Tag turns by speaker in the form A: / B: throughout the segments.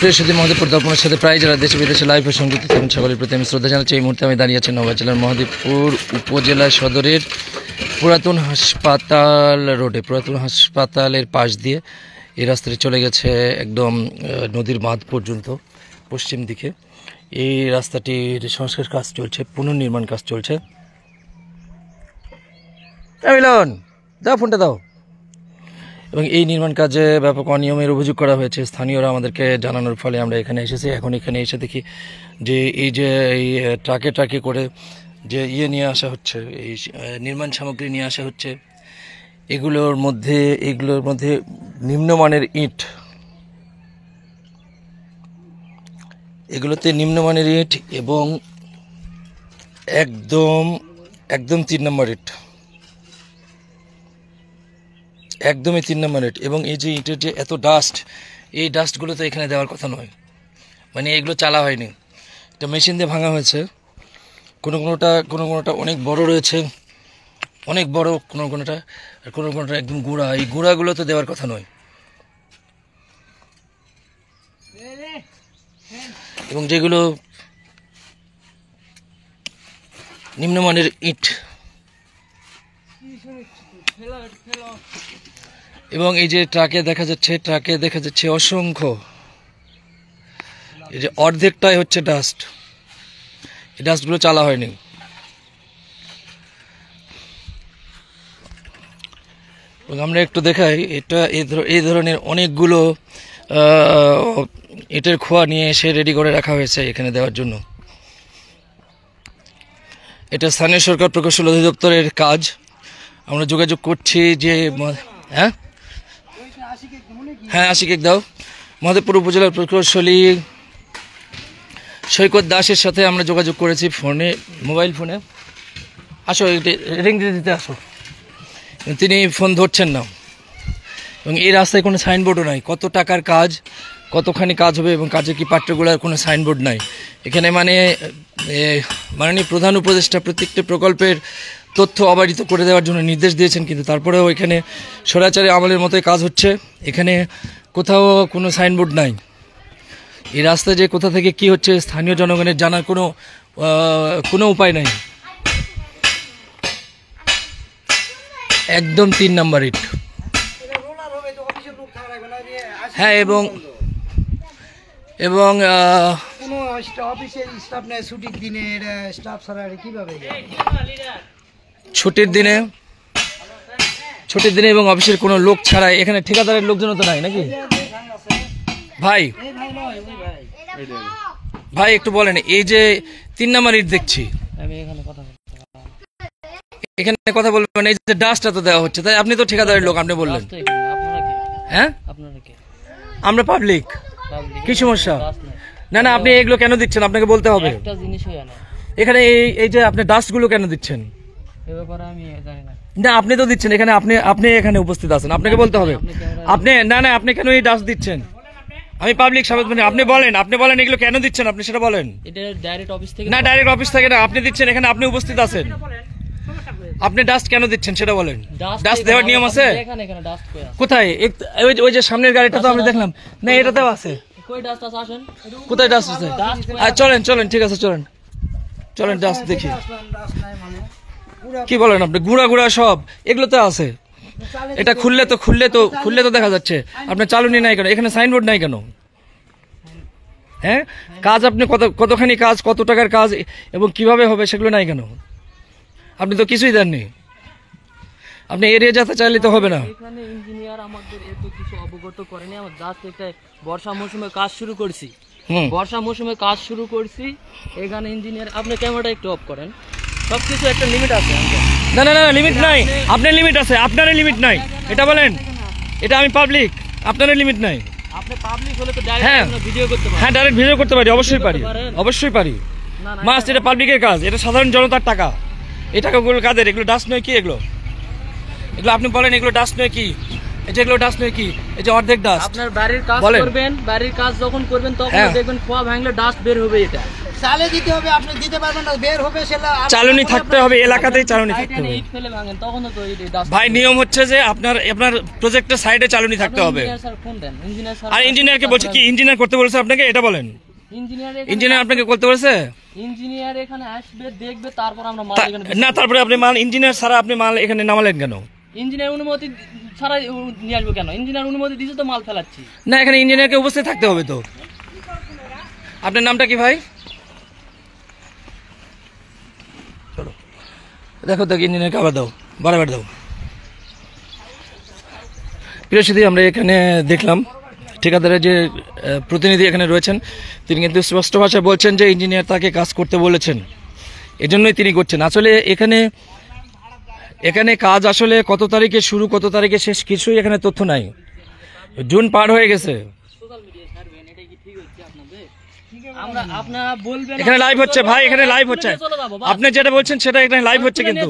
A: প্রিয় সুধী মহোদয়, পরিকল্পনার সাথে প্রায় যারা দেশে বিদেশে লাইভে সংযুক্ত থাকেন সকলের প্রতি আমি শ্রদ্ধা জানাচ্ছি। এই মুহূর্তে আমি দাঁড়িয়ে আছি নওগাঁ জেলার মহাদেবপুর উপজেলা সদরের পুরাতন হাসপাতাল রোডে। পুরাতন হাসপাতালের পাশ দিয়ে এই রাস্তাটি চলে গেছে একদম নদীর বাঁধ পর্যন্ত পশ্চিম দিকে। এই রাস্তাটির সংস্কার কাজ চলছে, পুনর্নির্মাণ কাজ চলছে। মিলন দাও, ফোনটা দাও। এবং এই নির্মাণ কাজে ব্যাপক অনিয়মের অভিযোগ করা হয়েছে। স্থানীয়রা আমাদেরকে জানানোর ফলে আমরা এখানে এসেছি। এখন এখানে এসে দেখি যে এই ট্রাকে করে যে নিয়ে আসা হচ্ছে, এই নির্মাণ সামগ্রী নিয়ে আসা হচ্ছে, এগুলোর মধ্যে নিম্নমানের ইট, এগুলোতে নিম্নমানের ইট এবং একদম 3 নম্বর ইট, একদমই 3 নম্বর ইট। এবং এই যে ইটের যে এত ডাস্ট, এই ডাস্টগুলো তো এখানে দেওয়ার কথা নয়। মানে এগুলো চালা হয়নি, এটা মেশিন দিয়ে ভাঙা হয়েছে। কোনো কোনোটা অনেক বড় রয়েছে, অনেক বড় কোনোটা, আর কোনোটা একদম গুঁড়া। এই গুঁড়াগুলো তো দেওয়ার কথা নয়। এবং যেগুলো নিম্নমানের ইট, এবং এই যে ট্রাকে দেখা যাচ্ছে অসংখ্য, এই যে অর্ধেকটাই হচ্ছে ডাস্ট। এই ডাস্টগুলো চালা হয়নি। এবং আমরা একটু দেখাই, এটা এই ধরনের অনেকগুলো ইটের খোয়া নিয়ে এসে রেডি করে রাখা হয়েছে এখানে দেওয়ার জন্য। এটা স্থানীয় সরকার প্রকৌশল অধিদপ্তরের কাজ। আমরা যোগাযোগ করছি যে হ্যাঁ আশিক দাও। মহাদেবপুর উপজেলার প্রকৌশলী সৈকত দাসের সাথে আমরা যোগাযোগ করেছি মোবাইল ফোনে। আসো, রিং দিতে আসো। তিনি ফোন ধরছেন না। এবং এই রাস্তায় কোনো সাইনবোর্ডও নাই, কত টাকার কাজ, কতখানি কাজ হবে এবং কাজের কি পাত্রগুলোর কোনো সাইনবোর্ড নাই এখানে। মাননীয় প্রধান উপদেষ্টা প্রত্যেকটি প্রকল্পের তথ্য অবারিত করে দেওয়ার জন্য নির্দেশ দিয়েছেন, কিন্তু তারপরেও এখানে স্বৈরাচারী আমলের মতোই কাজ হচ্ছে। এখানে কোথাও কোনো সাইনবোর্ড নাই। এই রাস্তা যে কোথা থেকে কি হচ্ছে স্থানীয় জনগণের জানার কোনো উপায় নাই। একদম 3 নম্বর ইট। হ্যাঁ, এবং ছুটির দিনে এবং অফিসের কোনো লোক ছাড়াই এখানে ঠিকাদারের লোকজন তো নাই নাকি? ভাই একটু বলেন, এই যে 3 নম্বর ইট দেখছি, আমি এখানে কথা বলবেন। এই যে ডাস্টটা তো দেওয়া হচ্ছে, তাই আপনি তো ঠিকাদারের লোক, আপনি বললেন। হ্যাঁ, আমরা পাবলিক, কি সমস্যা? না, আপনি এগুলো কেন দিচ্ছেন আপনাকে বলতে হবে। এখানে এই যে আপনি ডাস্টগুলো কেন দিচ্ছেন? না, আপনি তো দিচ্ছেন এখানে, আপনি এখানে উপস্থিত আছেন, আপনাকে বলতে হবে। আপনি কেন এই ডাস্ট দিচ্ছেন? আমি পাবলিক সাবেক, আপনি বলেন এগুলো কেন দিচ্ছেন, আপনি সেটা বলেন। ডাইরেক্ট অফিস থেকে না, আপনি দিচ্ছেন এখানে, আপনি উপস্থিত আছেন। আপনি ডাস্ট কেন দিচ্ছেন সেটা বলেন। ডাস্ট দেওয়ার নিয়ম আছে? কোথায়? ওই যে সামনের গাড়িটা তো আমি দেখলাম না, এটাতেও আছে। কোথায় ডাস্ট আছে? চলেন, ঠিক আছে, চলেন ডাস্ট দেখি। কি বলেন আপনি? গুঁড়া সব এগুলোতে আছে। এটা খুললে তো দেখা যাচ্ছে। আপনার চালুনি নাই কেন? এখানে সাইনবোর্ড নাই কেন? হ্যাঁ, কাজ আপনি কতখানি কাজ, কত টাকার কাজ এবং কিভাবে হবে সেগুলো নাই কেন? আপনি তো কিছুই দেননি। আপনি এরিয়া যেতে চাইলে তো হবে না।
B: এখানে ইঞ্জিনিয়ার আমাদের এত কিছু অবগত করেনি। আমরা জাস্ট একটা বর্ষা মৌসুমে কাজ শুরু করছি। এখানে ইঞ্জিনিয়ার, আপনি ক্যামেরাটা একটু অফ করেন। সবকিছু একটা লিমিট আছে।
A: না, লিমিট নাই। আপনার লিমিট আছে, আপনারই লিমিট নাই। এটা বলেন, এটা আমি পাবলিক, আপনারই লিমিট নাই।
B: আপনি পাবলিক হলে তো ডাইরেক্ট ভিডিও করতে পারেন।
A: হ্যাঁ, ডাইরেক্ট ভিডিও করতে পারি, অবশ্যই পারি। মাস্ট, এটা পাবলিকের কাজ, এটা সাধারণ জনতার টাকা। এই টাকাগুলো কাদের? এগুলো ডাস্ট নয় কি? এগুলো আপনি বলেন, এগুলো ডাস্ট নয় কি? এই যেগুলো ডাস্ট নয় কি, এই যে অর্ধেক ডাস্ট।
B: আপনার বাড়ির কাজ
A: বলেন।
B: করবেন, বাড়ির কাজ যখন করবেন তখন
A: হ্যাঁ।
B: দেখবেন খোয়া ভাঙলে ডাস্ট বের হবে। এটা
C: চালে দিতে হবে, আপনি দিতে পারবেন না, বের হবে সেটা।
A: চালনি থাকতে হবে, এলাকাতেই চালনি থাকতে
B: সাইডে
A: হবে।
B: ইট ফেলে ভাঙেন তখন তো এই ডাস্ট।
A: ভাই নিয়ম হচ্ছে যে আপনার প্রজেক্টের সাইডে চালনি থাকতে হবে।
B: ইঞ্জিনিয়ার স্যার ফোন দেন, ইঞ্জিনিয়ার স্যার।
A: আর ইঞ্জিনিয়ারকে বলছে কি, ইঞ্জিনিয়ার করতে বলেছে আপনাকে, এটা বলেন। ইঞ্জিনিয়ার আপনাকে করতে বলেছে?
B: ইঞ্জিনিয়ার এখানে আসবে, দেখবে, তারপর আমরা মাল এখানে
A: না, তারপরে আপনি মাল, ইঞ্জিনিয়ার ছাড়া আপনি মাল এখানে নামালেন কেন?
B: ইঞ্জিনিয়ার অনুমতি ছাড়া নিয়ে আসবো কেন? ইঞ্জিনিয়ার অনুমতি দিয়েছে তো মাল ফেলাচ্ছি।
A: না, এখানে ইঞ্জিনিয়ারকে উপস্থিত থাকতে হবে তো। আপনার নামটা কি ভাই? চলো দেখো তো ইঞ্জিনিয়ারকে আবার দাও, বারবার দাও। প্রিয় সুধী, আমরা এখানে দেখলাম ঠিকাদারের যে প্রতিনিধি এখানে রয়েছেন, তিনি কিন্তু স্পষ্ট ভাষায় বলছেন যে ইঞ্জিনিয়ার তাকে কাজ করতে বলেছেন, এজন্যই তিনি করছেন। আসলে এখানে কাজ আসলে কত তারিখে শুরু, কত তারিখে শেষ, কিছুই এখানে তথ্য নাই। জুন পার হয়ে গেছে।
B: আমরা আপনারা বলবেন
A: এখানে লাইভ হচ্ছে ভাই, এখানে লাইভ হচ্ছে। আপনি যেটা বলছেন সেটা এখানে লাইভ হচ্ছে কিন্তু।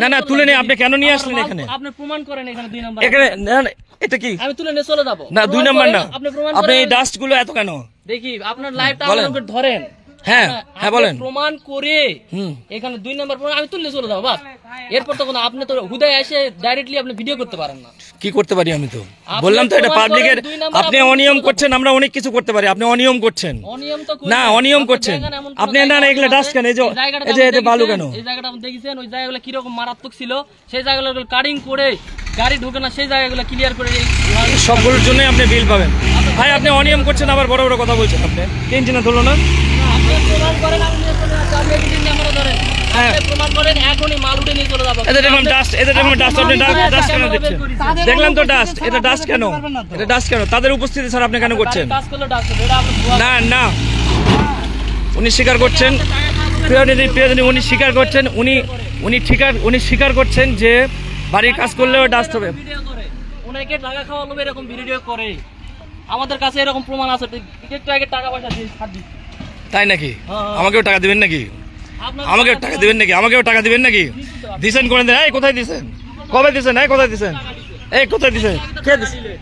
A: না না, তুলে নিয়ে আপনি কেন নিয়ে আসলেন এখানে?
B: আপনি প্রমাণ করেন এখানে 2 নাম্বার।
A: এখানে না, না, এটা কি?
B: আমি তুলে নিয়ে চলে যাব।
A: না, 2 নাম্বার না।
B: আপনি প্রমাণ
A: আপনি এই
B: করেন।
A: ডাস্ট গুলো এত কেন?
B: দেখি আপনার লাইভটা
A: বলেন।
B: আমাকে ধরেন।
A: হ্যাঁ হ্যাঁ বলেন।
B: প্রমাণ করে
A: হুম।
B: এখানে 2 নাম্বার প্রমাণ আমি তুলে চলে যাব বাস। এরপর তো কোনো আপনি তো হুদায় এসে ডাইরেক্টলি আপনি ভিডিও করতে পারেন না।
A: কি করতে পারি আমি তো বললাম তো, এটা পাবলিকের। আপনি অনিয়ম করছেন, আমরা অনেক কিছু করতে পারি, আপনি অনিয়ম করছেন।
B: অনিয়ম তো
A: না, অনিয়ম করছেন আপনি। না না, এগুলো ডাস্ট কেন? এই যে এটা বালু কেন?
B: এই জায়গাটা আপনি দেখেছেন, ওই জায়গাগুলো কি রকম মারাত্মক ছিল, সেই জায়গাগুলো কাটিং করে গাড়ি ঢোকে না, সেই জায়গাগুলো ক্লিয়ার করে
A: সবগুলোর জন্য আপনি বিল পাবেন। ভাই আপনি অনিয়ম করছেন, আবার বড় বড় কথা বলছেন। আপনি কে ইঞ্জিনিয়ার ধরলো না?
B: আপনি প্রমাণ করেন, আমি নিয়ে চলে যাচ্ছি। আপনি একদিন ক্যামেরা ধরেন,
A: হ্যাঁ।
B: আপনি প্রমাণ করেন, এখনই মাল উঠে নিয়ে চলে যাবো।
A: এদের দেখলাম ডাস্ট, এদের দেখলাম ডাস্ট। আপনি ডাস্ট কেন দেখছেন? দেখলাম তো ডাস্ট। এটা ডাস্ট কেন? এটা ডাস্ট কেন? তাদের উপস্থিতি স্যার আপনি কেন করছেন?
B: কাজ করলে ডাক্তার এটা আপনি ভুয়া।
A: না না, উনি স্বীকার করছেন, প্রিয়দিনী উনি স্বীকার করছেন, উনি স্বীকার করছেন যে বাড়ির কাজ করলেও ডাস্ট হবে।
B: ভিডিও করে ওনাকে টাকা খাওয়ালো, এরকম ভিডিও করে। আমাদের কাছে এরকম প্রমাণ আছে, একটু আগে টাকা পয়সা দিয়ে ছাড় দিচ্ছি।
A: তাই নাকি?
B: হ্যাঁ।
A: আমাকেও টাকা দিবেন নাকি?
B: আপনার
A: আমাকেও টাকা দিবেন নাকি? আমাকেও টাকা দিবেন নাকি? দিছেন করে দেন। এই কোথায় দিছেন? কবে দিছেন? এই কোথায় দিছেন? এই কোথায় দিছেন?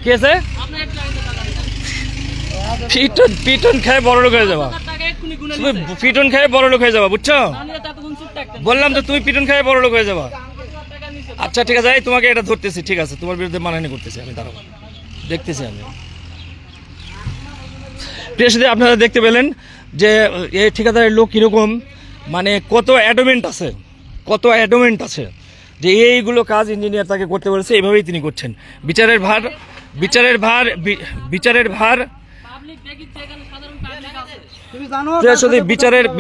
A: কে আছে?
B: আপনি একটু আগে টাকা দিচ্ছেন।
A: পিটন খেয়ে বড় লোক হয়ে যাবা।
B: টাকা এক্ষুনি গুনে
A: তুমি
B: নিচ্ছে।
A: পিটন খেয়ে বড় লোক হয়ে যাবা, বুঝছো?
B: তাহলে তো এতক্ষণ চুপ থাকতেন।
A: বললাম তো তুমি পিটন খেয়ে বড় লোক হয়ে যাবা।
B: টাকা নিচ্ছে।
A: আচ্ছা ঠিক আছে, এই তোমাকে এটা ধরতেছি, ঠিক আছে, তোমার বিরুদ্ধে মানহানি করতেছি আমি, দাঁড়াও দেখতেছি আমি। প্রিয় সাথী, আপনারা দেখতে পেলেন যে এই ঠিকাদারের লোক কিরকম, মানে কত অ্যাডমেন্ট আছে যে এইগুলো কাজ ইঞ্জিনিয়ার তাকে করতে বলেছে, এইভাবেই তিনি করছেন। বিচারের ভার
B: পাবলিক দেখিচ্ছে, এখানে সাধারণ পাবলিক আছে।
C: তুমি জানো
A: প্রিয় সাথী,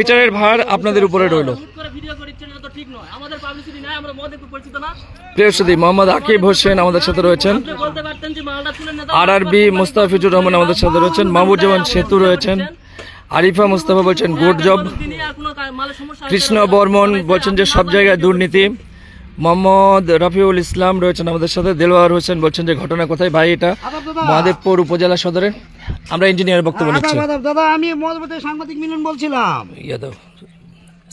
A: বিচারের ভার আপনাদের উপরে রইল।
B: হুট করে ভিডিও করিচ্ছেন, এটা তো ঠিক নয়। আমাদের পাবলিসিটি নাই, আমরা মদে পরিচিত না।
A: প্রিয় সাথী, মোহাম্মদ আকিব হোসেন আমাদের সাথে রয়েছেন,
B: আপনি বলতে পারতেন যে মালটা তুলে নিয়ে
A: আরআরবি মুস্তাফিজুর রহমান আমাদের সাথে রয়েছেন, মাহবুবজামান সেতু রয়েছেন, আরিফা মুস্তাফা বলছেন গুড জব, কৃষ্ণ বর্মন বলছেন যে সব জায়গায় দুর্নীতি, মোহাম্মদ রফিউল ইসলাম রয়েছেন আমাদের সাথে, দেলোয়ার হোসেন বলছেন যে ঘটনা কোথায় ভাই, এটা মহাদেবপুর উপজেলা সদরে। আমরা ইঞ্জিনিয়ার বক্তব্য নিচ্ছি।
C: দাদা, আমি মজবুতের সাংবাদিক মিলন বলছিলাম।
A: ইয়া দাও,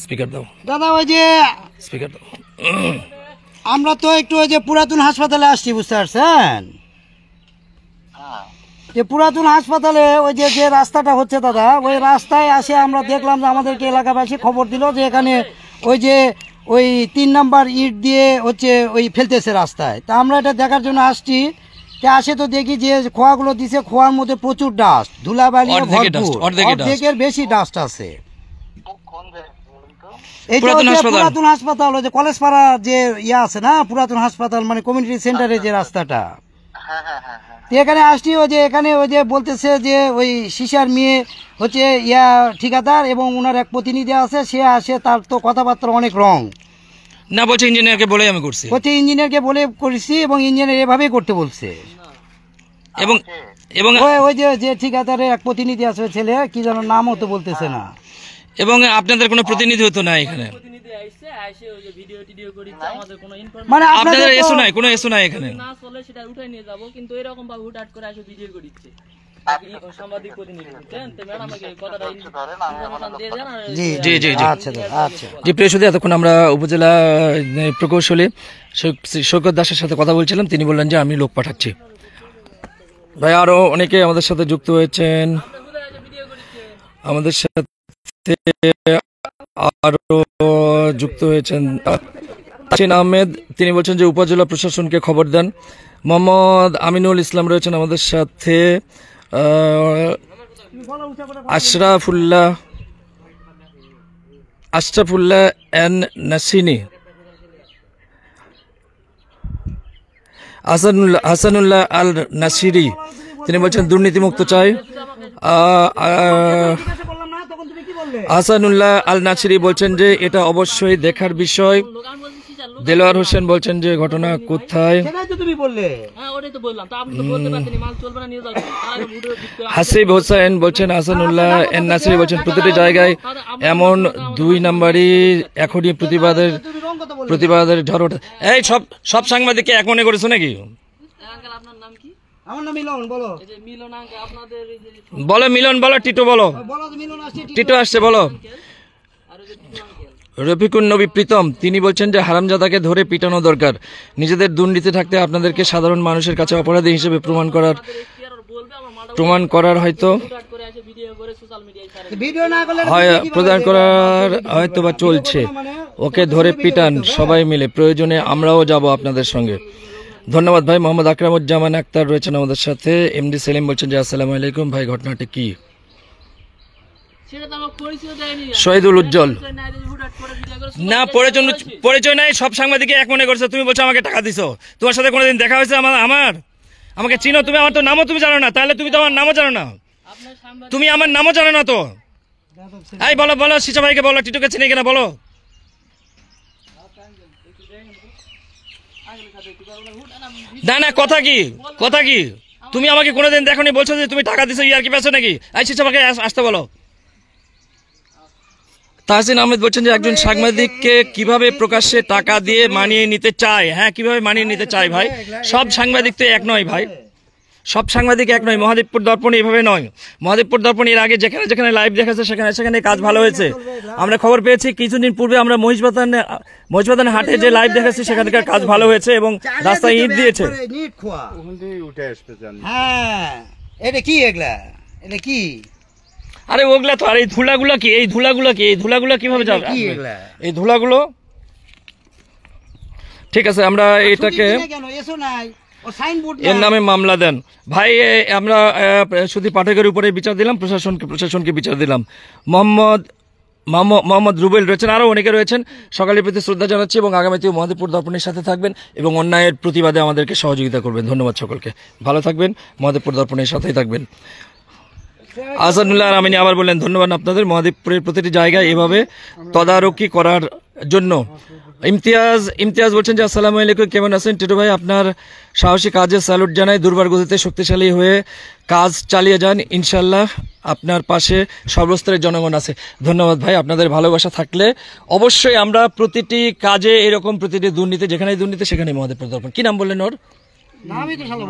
A: স্পিকার দাও,
C: দাদা, ওই যে
A: স্পিকার দাও।
C: আমরা তো একটু ওই যে পুরাতন হাসপাতালে আসছি, বুঝতে পারছেন? যে পুরাতন হাসপাতালে ওই যে রাস্তাটা হচ্ছে দাদা, ওই রাস্তায় আসে আমরা দেখলাম যে আমাদেরকে এলাকাবাসী খবর দিল যে এখানে ওই 3 নাম্বার ইট দিয়ে হচ্ছে ওই ফেলতেছে রাস্তায়। তা আমরা এটা দেখার জন্য আসছি। আসে তো দেখি যে খোয়াগুলো দিছে, খোয়ার মধ্যে প্রচুর ডাস্ট, ধুলাবালি, অর্ধেকের বেশি ডাস্ট আছে। এই পুরাতন হাসপাতাল, ওই যে কলেজ পাড়া যে ইয়া আছে না, পুরাতন হাসপাতাল মানে কমিউনিটি সেন্টারে যে রাস্তাটা, এখানে আসছি। ওই যে এখানে ওই যে বলতেছে যে ওই সিসার মেয়ে হচ্ছে ইয়া ঠিকাদার এবং ওনার এক প্রতিনিধি আছে, সে আসে, তার তো কথাবার্তা অনেক রং
A: না, বলছে ইঞ্জিনিয়ারকে বলে আমি করছি,
C: হচ্ছে ইঞ্জিনিয়ারকে বলে করেছি এবং ইঞ্জিনিয়ার এভাবেই করতে বলছে।
A: এবং
C: ওই যে ঠিকাদারের এক প্রতিনিধি আছে, ছেলে কি যেন নামও তো বলতেছে না।
A: এবং আপনাদের কোনো প্রতিনিধি হতো না এখানে,
B: প্রতিনিধি আইছে, আইসে ওই যে ভিডিও টিডিও করিচ্ছে, আমাদের কোনো ইনফরমেশন
C: মানে
A: আপনাদের
C: আপনাদের
A: এসো নাই, কোনো এসো নাই এখানে।
B: না চলে সেটা উঠাই নিয়ে যাব, কিন্তু এরকম ভাবে হুটহাট করে এসে ভিডিও করিচ্ছে। সাংবাদিক প্রতিনিধি, বুঝছেন? তো ম্যাডামকে কথাটা ইনফরমেশন দিয়ে দেন আর
C: জি
A: জি জি জি
C: আচ্ছা দাদা আচ্ছা
A: জি প্রিয় সুধী, এতক্ষণ আমরা উপজেলা প্রকৌশলী সৈকত দাসের সাথে কথা বলছিলাম। তিনি বললেন যে আমি লোক পাঠাচ্ছি। ভাই আরো অনেকে আমাদের সাথে যুক্ত হয়েছেন, আমাদের সাথে আরো যুক্ত হয়েছেন তাসিন আহমেদ। তিনি বলছেন যে উপজেলা প্রশাসনকে খবর দেন। মোহাম্মদ আমিনুল ইসলাম রয়েছেন আমাদের সাথে। আশরাফুল্লাহ এন নাসিনি, হাসানুল্লাহ আল নাসিরি, তিনি বলছেন দুর্নীতিমুক্ত চাই। হাসানুল্লাহ আল নাসিরি বলছেন যে এটা অবশ্যই দেখার বিষয়। দেলোয়ার হোসেন বলছেন যে ঘটনা কোথায়।
C: সেটাই তো তুমি বললে।
B: হ্যাঁ ওটাই তো বললাম, তো আপনি তো বলতে পারতেন মাল চলবে না, নিয়ে যাও। তার আগে ভিডিও দিতে
A: হাসিব হোসেন বলছেন, হাসানুল্লাহ এন নাসিরি বলছেন প্রতিটি জায়গায় এমন 2 নাম্বারই এখনই প্রতিবাদের ঝড় ওঠে। এই সব সাংবাদিককে এক মনে করেছো নাকি?
B: আঙ্কেল আপনার নাম কি?
C: আমার নাম মিলন, বলো
B: এই যে মিলন আঙ্কেল, আপনাদের এই যে
A: বলো মিলন, বলো টিটো, বলো
C: বলো তো মিলন আসছে।
A: টিটো আসছে, বলো।
B: আর ওই যে টিটু আঙ্কেল,
A: রফিকুন নবী প্রীতম, তিনি বলছেন যে হারামজাদাকে ধরে পিটানো দরকার। নিজেদের দুর্নীতি থাকতে আপনাদেরকে সাধারণ মানুষের কাছে অপরাধী হিসেবে প্রমাণ করার হয়তো
B: করে আসে ভিডিও করে সোশ্যাল মিডিয়ায় ছাড়ে।
C: ভিডিও না করলে
A: হয় প্রদান করার হয়তো বা চলছে। ওকে ধরে পিটান সবাই মিলে, প্রয়োজনে আমরাও যাব আপনাদের সঙ্গে। ধন্যবাদ ভাই। মোহাম্মদ আকরামুজ্জামান আক্তার রয়েছেন আমাদের সাথে। এমডি সেলিম বলছেন যে আসসালামু আলাইকুম ভাই, ঘটনাটা কি?
B: সেটা তো আমার পরিচয় দেয়নি।
A: শহীদুল উজ্জ্বল,
B: পরিচয় নাই, যে হুটহাট করে ভিডিও করে
A: না পরিচয় নাই, সব সাংবাদিককে এক মনে করছো। তুমি বলছো আমাকে টাকা দিছো, তোমার সাথে কোনোদিন দেখা হয়েছে? আমাকে চিনো তুমি? আমার তো নামও তুমি জানো না, তাহলে তুমি তো আমার নামও জানো না।
B: আপনার সাংবাদিক
A: তুমি আমার নামও জানো না তো। এই বলো বলো, সিচা ভাইকে বলো টিটুকে চিনে কিনা বলো। না না, কথা কি তুমি আমাকে কোনোদিন দেখোনি, বলছো যে তুমি টাকা দিছো, ইয়ার কি পেছো নাকি? এই সিচা ভাইকে আসতে বলো। তাহসিন আহমেদ বলছেন যে একজন সাংবাদিককে কিভাবে প্রকাশ্যে টাকা দিয়ে মানিয়ে নিতে চায়। হ্যাঁ, কিভাবে মানিয়ে নিতে চায় ভাই? সব সাংবাদিক তো এক নয় ভাই, সব সাংবাদিক এক নয়। মহাদেবপুর দর্পণ এইভাবে নয়। মহাদেবপুর দর্পণ এর আগে যেখানে যেখানে লাইভ দেখাচ্ছে সেখানে কাজ ভালো হয়েছে। আমরা খবর পেয়েছি কিছুদিন পূর্বে, আমরা মহিষবাতান হাটে যে লাইভ দেখাচ্ছি সেখানকার কাজ ভালো হয়েছে এবং রাস্তায় ইট দিয়েছে।
C: হ্যাঁ, এটা কি এগুলা? এটা কি?
A: আরে ওগুলা তো, আর এই ধুলাগুলা কি? এই ধুলাগুলা কিভাবে যাবে?
C: কি এগুলা?
A: এই ধুলাগুলো ঠিক আছে, আমরা এটাকে
C: কেন এসো নাই? ও সাইনবোর্ড
A: এর নামে মামলা দেন ভাই। আমরা শুধু পাঠকের উপরে বিচার দিলাম, প্রশাসনকে বিচার দিলাম। মোহাম্মদ রুবেল রয়েছেন, আরো অনেকে রয়েছেন। সকালের প্রতি শ্রদ্ধা জানাচ্ছি এবং আগামীতেও মহাদেবপুর দর্পণের সাথে থাকবেন এবং অন্যায়ের প্রতিবাদে আমাদেরকে সহযোগিতা করবেন। ধন্যবাদ সকলকে, ভালো থাকবেন, মহাদেবপুর দর্পণের সাথেই থাকবেন। আসাদুল্লাহ আমিনী আবার বললেন ধন্যবাদ আপনাদের মহাদেবপুরের প্রতিটি জায়গায় এভাবে তদারকি করার জন্য। ইমতিয়াজ বলছেন যে আসসালামু আলাইকুম, কেমন আছেন টিটু ভাই? আপনার সাহসী কাজে স্যালুট জানাই। দুর্বার গতিতে শক্তিশালী হয়ে কাজ চালিয়ে যান, ইনশাল্লাহ আপনার পাশে সর্বস্তরের জনগণ আছে। ধন্যবাদ ভাই, আপনাদের ভালোবাসা থাকলে অবশ্যই আমরা প্রতিটি কাজে এরকম, প্রতিটি দুর্নীতি যেখানে দুর্নীতি সেখানে মহাদেবপুর দর্পণ। কি নাম বললেন ওর?